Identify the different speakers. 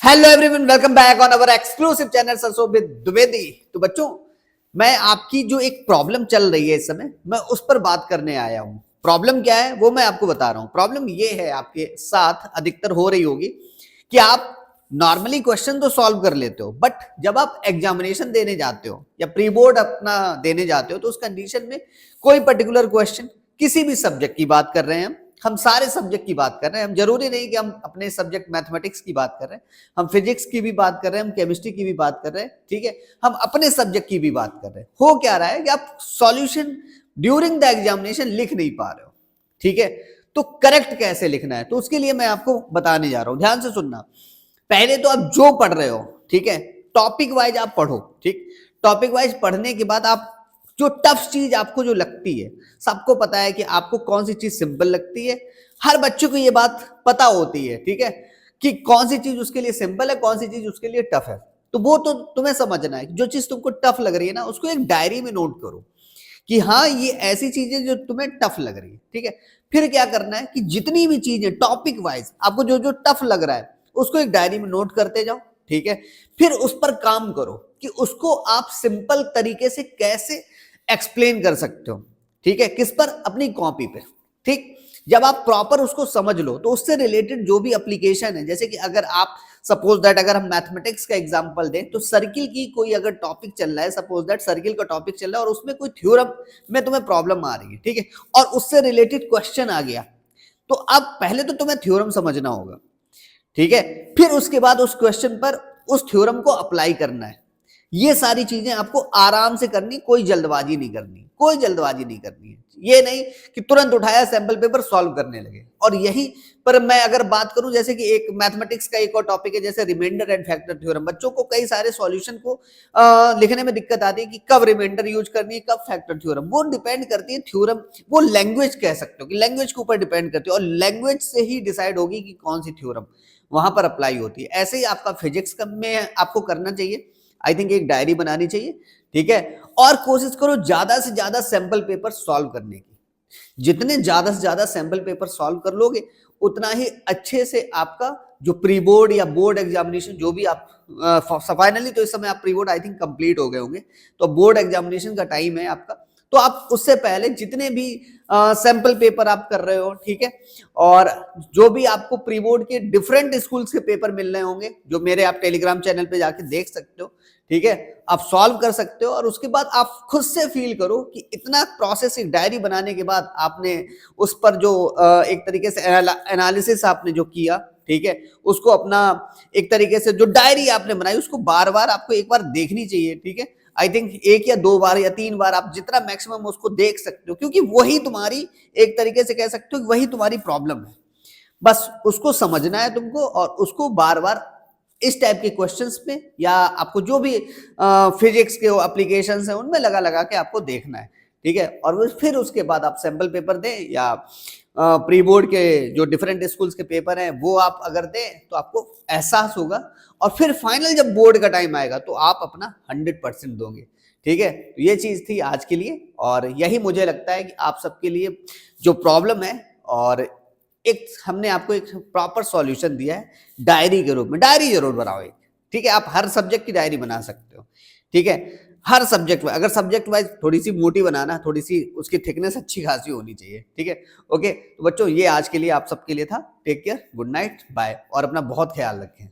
Speaker 1: Hello everyone, welcome back on our exclusive channel सरसों with Dwivedi. तो बच्चों, मैं आपकी जो एक प्रॉब्लम चल रही है इस समय, मैं उस पर बात करने आया हूं। प्रॉब्लम क्या है वो मैं आपको बता रहा हूं। प्रॉब्लम ये है, आपके साथ अधिकतर हो रही होगी कि आप नॉर्मली क्वेश्चन तो सॉल्व कर लेते हो, बट जब आप एग्जामिनेशन देने जाते हो या प्री बोर्ड अपना देने जाते हो तो उस कंडीशन में कोई पर्टिकुलर क्वेश्चन, किसी भी सब्जेक्ट की बात कर रहे हैं हम सारे सब्जेक्ट की बात कर रहे हैं। हम जरूरी नहीं कि हम अपने सब्जेक्ट मैथमेटिक्स की बात कर रहे हैं, हम फिजिक्स की भी बात कर रहे हैं, हम केमिस्ट्री की भी बात कर रहे हैं, ठीक है, हम अपने सब्जेक्ट की भी बात कर रहे हैं। हो क्या रहा है कि आप सॉल्यूशन ड्यूरिंग द एग्जामिनेशन लिख नहीं पा रहे हो, ठीक है। तो करेक्ट कैसे लिखना है, तो उसके लिए मैं आपको बताने जा रहा हूं, ध्यान से सुनना। पहले तो आप जो पढ़ रहे हो, ठीक है, टॉपिक वाइज आप पढ़ो, ठीक। टॉपिक वाइज पढ़ने के बाद आप जो टफ चीज आपको जो लगती है, सबको पता है कि आपको कौन सी चीज सिंपल लगती है। हर बच्चे को ये बात पता होती है, ठीक है, कि कौन सी चीज उसके लिए सिंपल है, कौन सी चीज उसके लिए टफ है। तो वो तो तुम्हें समझना है। जो चीज तुमको टफ लग रही है ना, उसको एक डायरी में नोट करो कि हाँ, ये ऐसी चीजें जो तुम्हें टफ लग रही है, ठीक है। फिर क्या करना है कि जितनी भी चीजें टॉपिक वाइज आपको जो जो टफ लग रहा है, उसको एक डायरी में नोट करते जाओ, ठीक है। फिर उस पर काम करो कि उसको आप सिंपल तरीके से कैसे एक्सप्लेन कर सकते हो, ठीक है, किस पर, अपनी कॉपी पे, ठीक। जब आप प्रॉपर उसको समझ लो तो उससे रिलेटेड जो भी एप्लीकेशन है, जैसे कि अगर आप सपोज दैट, अगर हम मैथमेटिक्स का एग्जांपल दें तो सर्किल की कोई अगर टॉपिक चल रहा है, सपोज दैट सर्किल का टॉपिक चल रहा है और उसमें कोई थ्योरम में तुम्हें प्रॉब्लम आ रही है, ठीक है, और उससे रिलेटेड क्वेश्चन आ गया, तो अब पहले तो तुम्हें थ्योरम समझना होगा, ठीक है। फिर उसके बाद उस क्वेश्चन पर उस थ्योरम को अप्लाई करना है। ये सारी चीजें आपको आराम से करनी, कोई जल्दबाजी नहीं करनी, कोई जल्दबाजी नहीं करनी है। ये नहीं कि तुरंत उठाया सैंपल पेपर सॉल्व करने लगे। और यही पर मैं अगर बात करूं, जैसे कि एक मैथमेटिक्स का एक और टॉपिक है, जैसे रिमाइंडर एंड फैक्टर थ्योरम। बच्चों को कई सारे सॉल्यूशन को लिखने में दिक्कत आती है कि कब रिमाइंडर यूज करनी है, कब फैक्टर थ्योरम। वो डिपेंड करती है थ्योरम, वो लैंग्वेज कह सकते हो कि लैंग्वेज के ऊपर डिपेंड करती है, और लैंग्वेज से ही डिसाइड होगी कि कौन सी थ्योरम वहां पर अप्लाई होती है। ऐसे ही आपका फिजिक्स में आपको करना चाहिए। आई थिंक एक डायरी बनानी चाहिए, ठीक है, और कोशिश करो ज्यादा से ज्यादा सैंपल पेपर सॉल्व करने की। जितने ज्यादा से ज्यादा सैंपल पेपर सॉल्व कर लोगे, उतना ही अच्छे से आपका जो प्री बोर्ड या बोर्ड एग्जामिनेशन जो भी आप फाइनली, तो इस समय आप pre board I think complete हो गए होंगे, तो बोर्ड एग्जामिनेशन का टाइम है आपका। तो आप उससे पहले जितने भी सैंपल पेपर आप कर रहे हो, ठीक है, और जो भी आपको प्री बोर्ड के डिफरेंट स्कूल्स के पेपर मिल रहे होंगे, जो मेरे आप टेलीग्राम चैनल पे जाके देख सकते हो, ठीक है, आप सॉल्व कर सकते हो। और उसके बाद आप खुद से फील करो कि इतना प्रोसेस, एक डायरी बनाने के बाद आपने उस पर जो एक तरीके से एनालिसिस आपने जो किया, ठीक है, उसको अपना एक तरीके से जो डायरी आपने बनाई, उसको बार बार आपको एक बार देखनी चाहिए, ठीक है। आई थिंक एक या दो बार या तीन बार आप जितना मैक्सिमम उसको देख सकते हो, क्योंकि वही तुम्हारी एक तरीके से कह सकते हो वही तुम्हारी प्रॉब्लम है। बस उसको समझना है तुमको, और उसको बार बार इस टाइप के क्वेश्चंस में, या आपको जो भी फिजिक्स के एप्लीकेशंस हैं उनमें लगा लगा के आपको देखना है, ठीक है। और फिर उसके बाद आप सैंपल पेपर दें, या प्री बोर्ड के जो डिफरेंट स्कूल्स के पेपर हैं वो आप अगर दें, तो आपको एहसास होगा। और फिर फाइनल जब बोर्ड का टाइम आएगा तो आप अपना 100% दोगे, ठीक है। तो ये चीज थी आज के लिए, और यही मुझे लगता है कि आप सबके लिए जो प्रॉब्लम है, और एक हमने आपको एक प्रॉपर सॉल्यूशन दिया है डायरी के रूप में। डायरी जरूर बनाओ एक, ठीक है। आप हर सब्जेक्ट की डायरी बना सकते हो, ठीक है। हर सब्जेक्ट में, अगर सब्जेक्ट वाइज थोड़ी सी मोटी बनाना, थोड़ी सी उसकी थिकनेस अच्छी खासी होनी चाहिए, ठीक है। ओके, तो बच्चों ये आज के लिए आप सबके लिए था। Take care, good night, bye, और अपना बहुत ख्याल रखें।